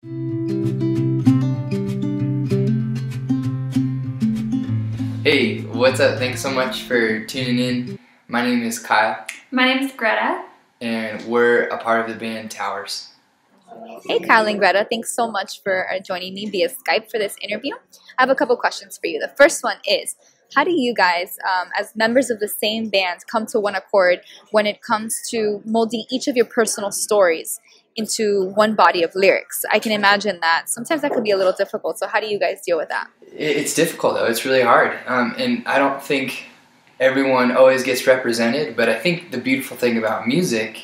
Hey, what's up? Thanks so much for tuning in. My name is Kyle. My name is Greta. And we're a part of the band Towers. Hey, Kyle and Greta. Thanks so much for joining me via Skype for this interview. I have a couple questions for you. The first one is, how do you guys, as members of the same band, come to one accord when it comes to molding each of your personal stories into one body of lyrics? I can imagine that sometimes that could be a little difficult. So how do you guys deal with that? It's difficult, though. It's really hard. And I don't think everyone always gets represented, but I think the beautiful thing about music,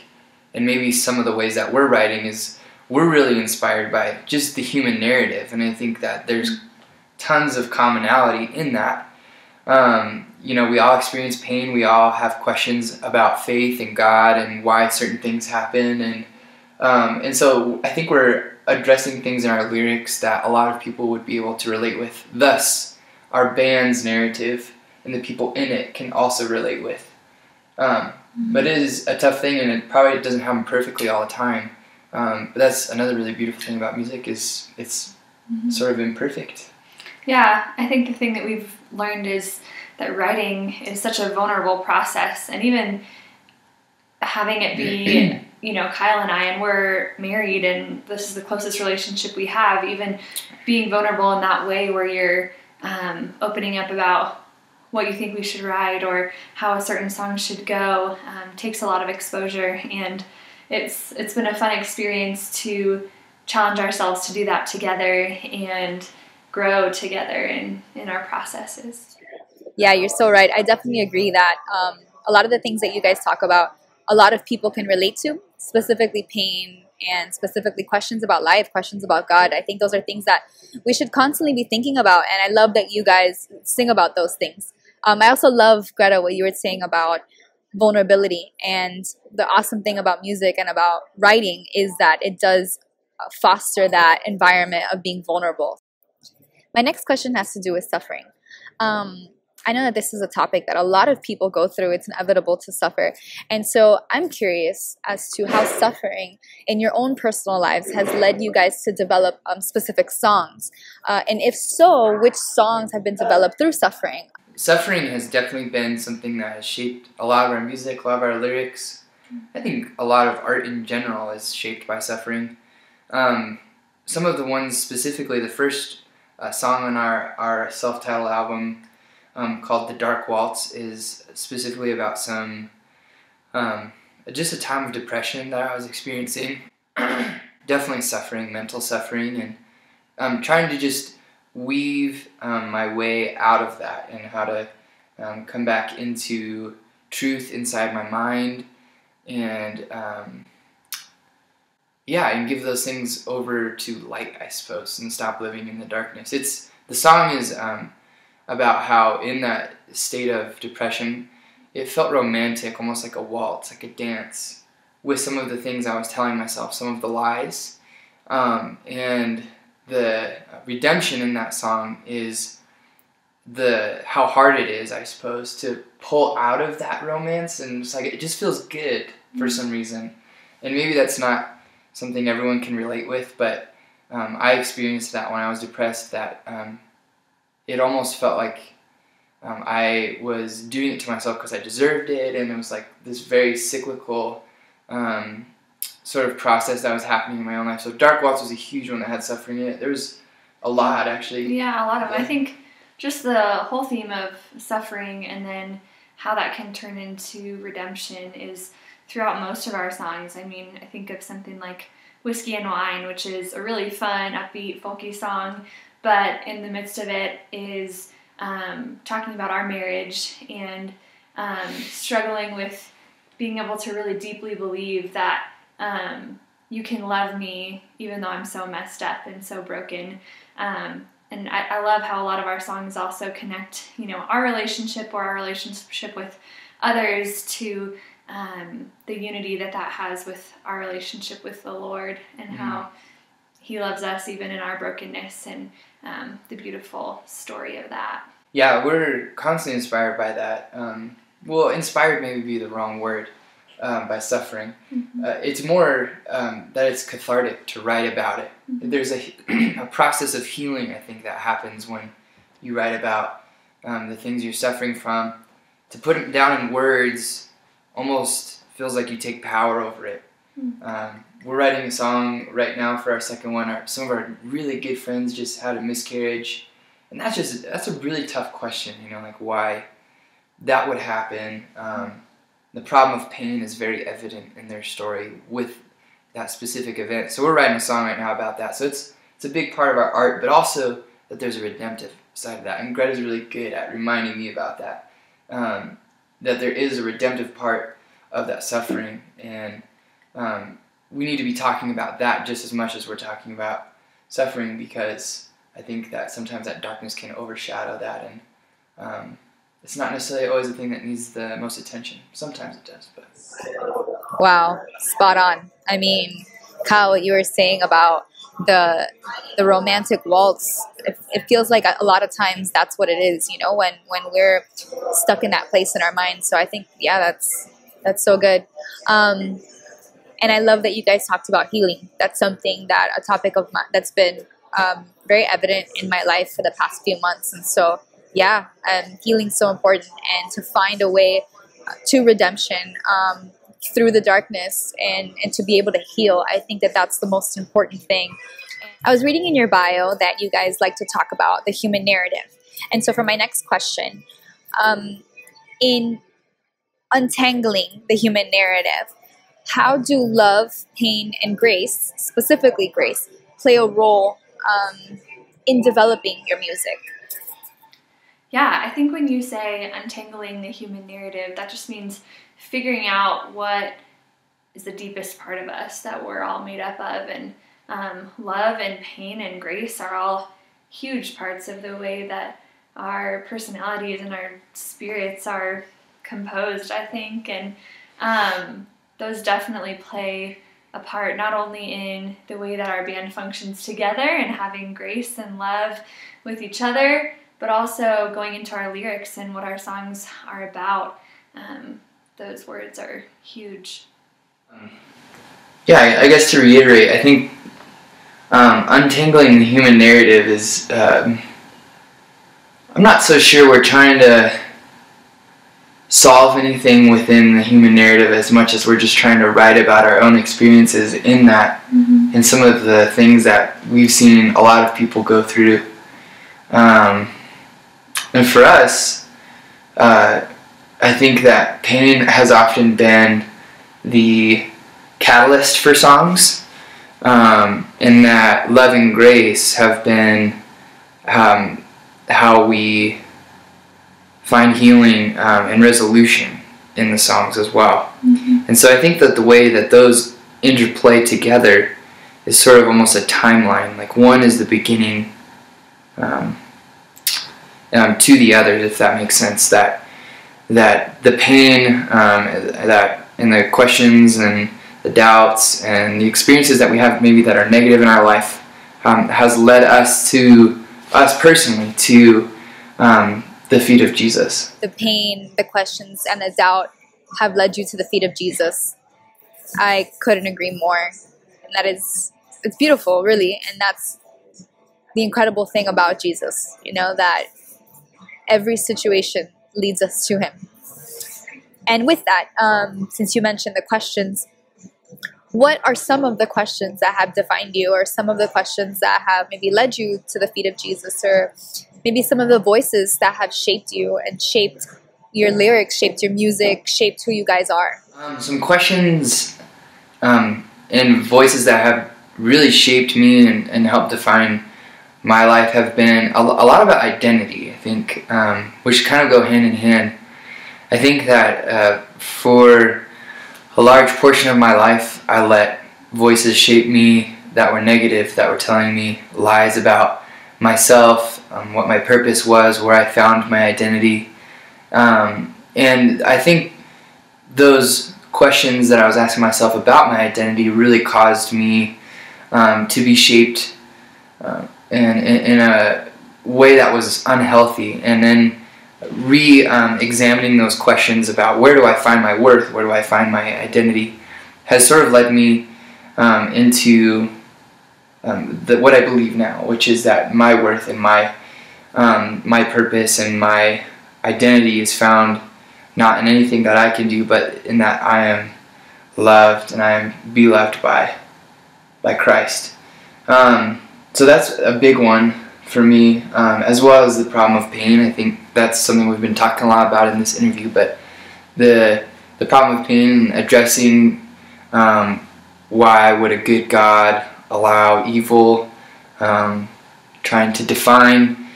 and maybe some of the ways that we're writing, is we're really inspired by just the human narrative. And I think that there's tons of commonality in that. We all experience pain. We all have questions about faith and God and why certain things happen. And so I think we're addressing things in our lyrics that a lot of people would be able to relate with. Thus, our band's narrative and the people in it can also relate with. But it is a tough thing, and it probably doesn't happen perfectly all the time. But that's another really beautiful thing about music, is it's sort of imperfect. Yeah, I think the thing that we've learned is that writing is such a vulnerable process, and even having it be, Kyle and I, and we're married, and this is the closest relationship we have, even being vulnerable in that way where you're opening up about what you think we should write or how a certain song should go, takes a lot of exposure, and it's been a fun experience to challenge ourselves to do that together and grow together in our processes. Yeah, you're so right. I definitely agree that a lot of the things that you guys talk about, a lot of people can relate to, specifically pain and specifically questions about life, questions about God. I think those are things that we should constantly be thinking about, and I love that you guys sing about those things. I also love, Greta, what you were saying about vulnerability, and the awesome thing about music and about writing is that it does foster that environment of being vulnerable. My next question has to do with suffering. I know that this is a topic that a lot of people go through. It's inevitable to suffer. And so I'm curious as to how suffering in your own personal lives has led you guys to develop specific songs. And if so, which songs have been developed through suffering? Suffering has definitely been something that has shaped a lot of our music, a lot of our lyrics. I think a lot of art in general is shaped by suffering. Some of the ones specifically, the first song on our self-titled album, called The Dark Waltz, is specifically about some, just a time of depression that I was experiencing. Definitely suffering, mental suffering, and trying to just weave my way out of that, and how to come back into truth inside my mind, and and give those things over to light, I suppose, and stop living in the darkness. The song is about how in that state of depression, it felt romantic, almost like a waltz, like a dance, with some of the things I was telling myself, some of the lies. And the redemption in that song is how hard it is, I suppose, to pull out of that romance, and it just feels good for some reason. And maybe that's not something everyone can relate with, but I experienced that when I was depressed, that it almost felt like I was doing it to myself because I deserved it, and it was like this very cyclical sort of process that was happening in my own life. So Dark Waltz was a huge one that had suffering in it. There was a lot, actually. Yeah, a lot of it. I think just the whole theme of suffering and then how that can turn into redemption is throughout most of our songs. I mean, I think of something like Whiskey and Wine, which is a really fun, upbeat, folky song, but in the midst of it is talking about our marriage and struggling with being able to really deeply believe that you can love me even though I'm so messed up and so broken. And I love how a lot of our songs also connect, our relationship or our relationship with others to the unity that has with our relationship with the Lord, and how He loves us even in our brokenness, and the beautiful story of that. Yeah, we're constantly inspired by that. Well, inspired may be the wrong word, by suffering. It's more that it's cathartic to write about it. There's a process of healing, I think, that happens when you write about the things you're suffering from. To put it down in words almost feels like you take power over it. We're writing a song right now for our second one. Some of our really good friends just had a miscarriage, and that's a really tough question, like why that would happen. The problem of pain is very evident in their story with that specific event. So we're writing a song right now about that. So it's a big part of our art, but also that there's a redemptive side of that. And Greta's really good at reminding me about that, that there is a redemptive part of that suffering, and we need to be talking about that just as much as we're talking about suffering, because I think that sometimes that darkness can overshadow that, and it's not necessarily always the thing that needs the most attention. Sometimes it does, but... Wow, spot on. I mean, Kyle, what you were saying about the romantic waltz, it feels like a lot of times that's what it is, when we're stuck in that place in our mind. So I think, yeah, that's so good. And I love that you guys talked about healing. That's something a topic of mine that's been very evident in my life for the past few months. And so, yeah, healing's so important, and to find a way to redemption through the darkness and to be able to heal. I think that's the most important thing. I was reading in your bio that you guys like to talk about the human narrative. And so for my next question, in untangling the human narrative, how do love, pain, and grace, specifically grace, play a role in developing your music? Yeah, I think when you say untangling the human narrative, that just means figuring out what is the deepest part of us that we're all made up of. And love and pain and grace are all huge parts of the way that our personalities and our spirits are composed, I think. And those definitely play a part, not only in the way that our band functions together and having grace and love with each other, but also going into our lyrics and what our songs are about. Those words are huge. Yeah, I guess to reiterate, I think untangling the human narrative is, I'm not so sure we're trying to solve anything within the human narrative as much as we're just trying to write about our own experiences in that, and some of the things that we've seen a lot of people go through. And for us, I think that pain has often been the catalyst for songs, and that love and grace have been how we find healing and resolution in the songs as well. And so I think that the way that those interplay together is sort of almost a timeline. Like one is the beginning to the other, if that makes sense. That the pain, that and the questions and the doubts and the experiences that we have maybe that are negative in our life has led us personally to the feet of Jesus. The pain, the questions, and the doubt have led you to the feet of Jesus. I couldn't agree more. And it's beautiful, really. And that's the incredible thing about Jesus, that every situation leads us to him. And with that, since you mentioned the questions, what are some of the questions that have defined you, or some of the questions that have maybe led you to the feet of Jesus, or maybe some of the voices that have shaped you and shaped your lyrics, shaped your music, shaped who you guys are? Some questions and voices that have really shaped me and helped define my life have been a lot about identity, I think, which kind of go hand in hand. I think that for a large portion of my life, I let voices shape me that were negative, that were telling me lies about myself, what my purpose was, where I found my identity. And I think those questions that I was asking myself about my identity really caused me to be shaped in a way that was unhealthy. And then examining those questions about where do I find my worth, where do I find my identity, has sort of led me into what I believe now, which is that my worth and my purpose and my identity is found not in anything that I can do, but in that I am loved and I am beloved by Christ. So that's a big one for me, as well as the problem of pain. I think that's something we've been talking a lot about in this interview, but the problem of pain, addressing why would a good God allow evil, trying to define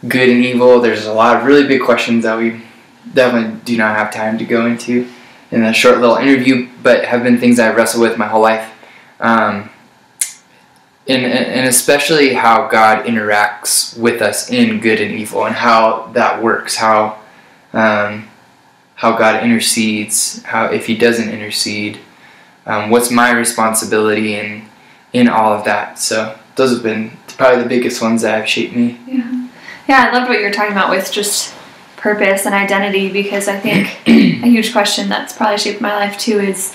good and evil. There's a lot of really big questions that we definitely do not have time to go into in a short little interview, but have been things I've wrestled with my whole life. And especially how God interacts with us in good and evil, and how that works, how God intercedes, how if He doesn't intercede, what's my responsibility in all of that. So those have been probably the biggest ones that have shaped me. Yeah, I loved what you were talking about with just purpose and identity, because I think a huge question that's probably shaped my life too is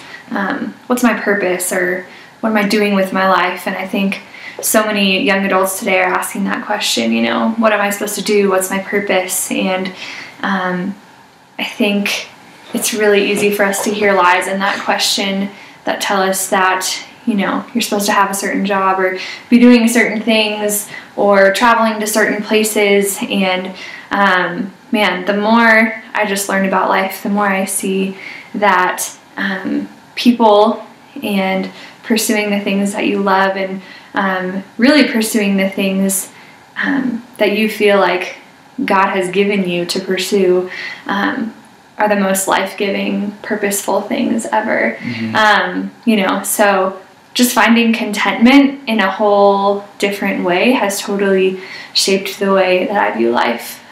what's my purpose, or what am I doing with my life? And I think so many young adults today are asking that question, you know, what am I supposed to do? What's my purpose? And I think it's really easy for us to hear lies in that question that tell us that, you know, you're supposed to have a certain job or be doing certain things or traveling to certain places. And man, the more I just learn about life, the more I see that people and pursuing the things that you love and really pursuing the things that you feel like God has given you to pursue are the most life-giving, purposeful things ever. You know, so just finding contentment in a whole different way has totally shaped the way that I view life.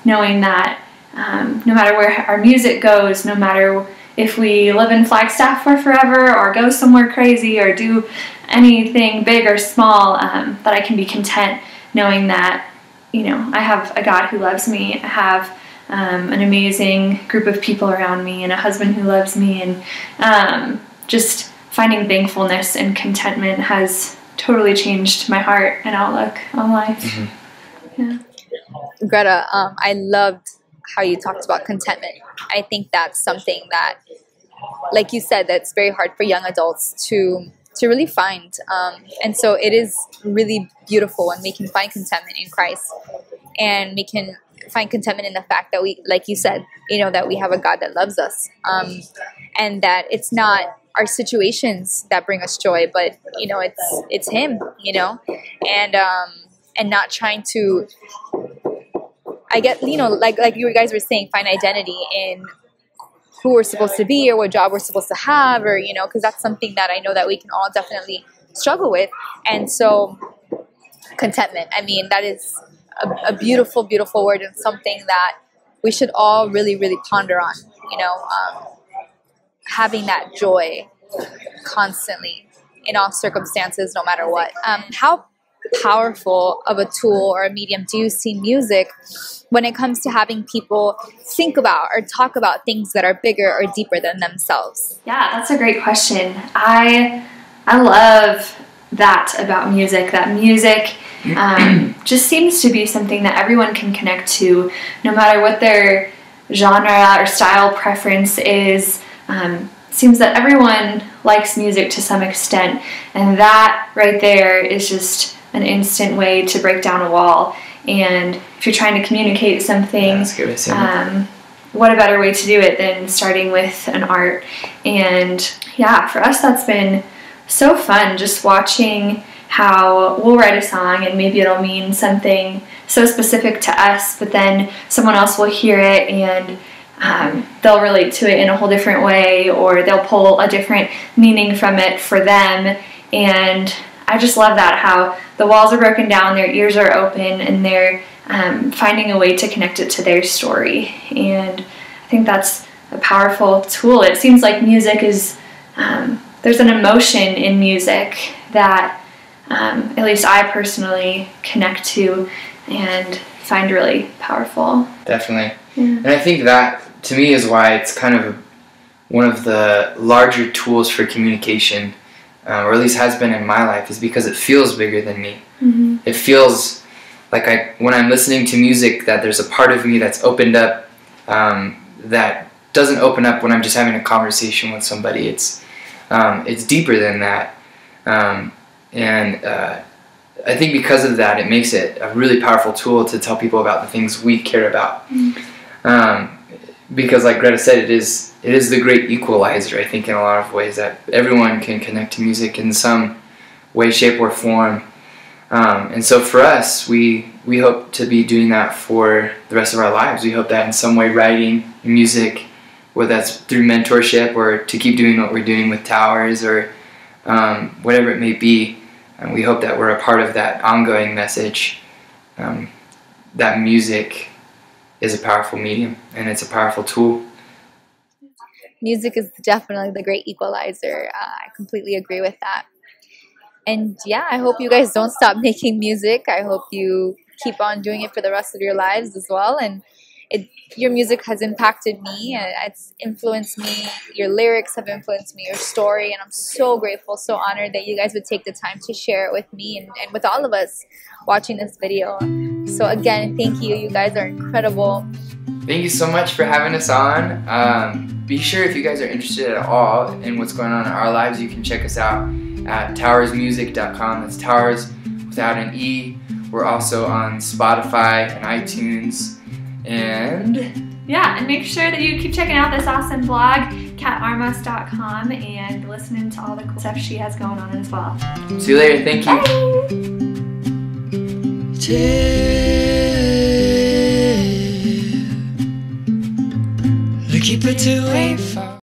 Knowing that no matter where our music goes, no matter if we live in Flagstaff for forever or go somewhere crazy or do anything big or small, that I can be content knowing that, you know, I have a God who loves me. I have an amazing group of people around me and a husband who loves me, and just finding thankfulness and contentment has totally changed my heart and outlook on life. Yeah. Greta, I loved how you talked about contentment. I think that's something that, like you said, that's very hard for young adults to really find. And so it is really beautiful when we can find contentment in Christ, and we can find contentment in the fact that we, like you said, you know, that we have a God that loves us, and that it's not our situations that bring us joy, but, you know, it's Him, you know, and not trying to, I get, you know, like you guys were saying, find identity in who we're supposed to be or what job we're supposed to have, or, you know, because that's something that I know that we can all definitely struggle with. And so contentment, I mean, that is a beautiful, beautiful word, and something that we should all really, really ponder on, you know, having that joy constantly in all circumstances, no matter what. How powerful of a tool or a medium do you see music when it comes to having people think about or talk about things that are bigger or deeper than themselves? Yeah, that's a great question. I love that about music, that music just seems to be something that everyone can connect to, no matter what their genre or style preference is. Seems that everyone likes music to some extent, and that right there is just an instant way to break down a wall. And if you're trying to communicate something, what a better way to do it than starting with an art. And yeah, for us that's been so fun, just watching how we'll write a song and maybe it'll mean something so specific to us, but then someone else will hear it and they'll relate to it in a whole different way, or they'll pull a different meaning from it for them. And I just love that, how the walls are broken down, their ears are open, and they're finding a way to connect it to their story. And I think that's a powerful tool. It seems like music is, there's an emotion in music that at least I personally connect to and find really powerful. Definitely. Yeah. And I think that, to me, is why it's kind of one of the larger tools for communication, or at least has been in my life, is because it feels bigger than me. Mm-hmm. It feels like when I'm listening to music, that there's a part of me that's opened up, that doesn't open up when I'm just having a conversation with somebody. It's deeper than that. I think because of that, it makes it a really powerful tool to tell people about the things we care about. Because, like Greta said, it is the great equalizer, I think, in a lot of ways, that everyone can connect to music in some way, shape, or form. And so for us, we hope to be doing that for the rest of our lives. We hope that in some way, writing music, whether that's through mentorship or to keep doing what we're doing with Towers, or whatever it may be, and we hope that we're a part of that ongoing message, that music is a powerful medium and it's a powerful tool. Music is definitely the great equalizer. I completely agree with that. And yeah, I hope you guys don't stop making music. I hope you keep on doing it for the rest of your lives as well. And your music has impacted me. It's influenced me. Your lyrics have influenced me. Your story. And I'm so grateful, so honored that you guys would take the time to share it with me and with all of us watching this video. So again, thank you. You guys are incredible. Thank you so much for having us on. Be sure, if you guys are interested at all in what's going on in our lives, you can check us out at towersmusic.com. That's Towers without an E. We're also on Spotify and iTunes. And yeah, and make sure that you keep checking out this awesome blog, katarmas.com, and listening to all the cool stuff she has going on as well. See you later. Thank you. Bye. Keep it to 8-5.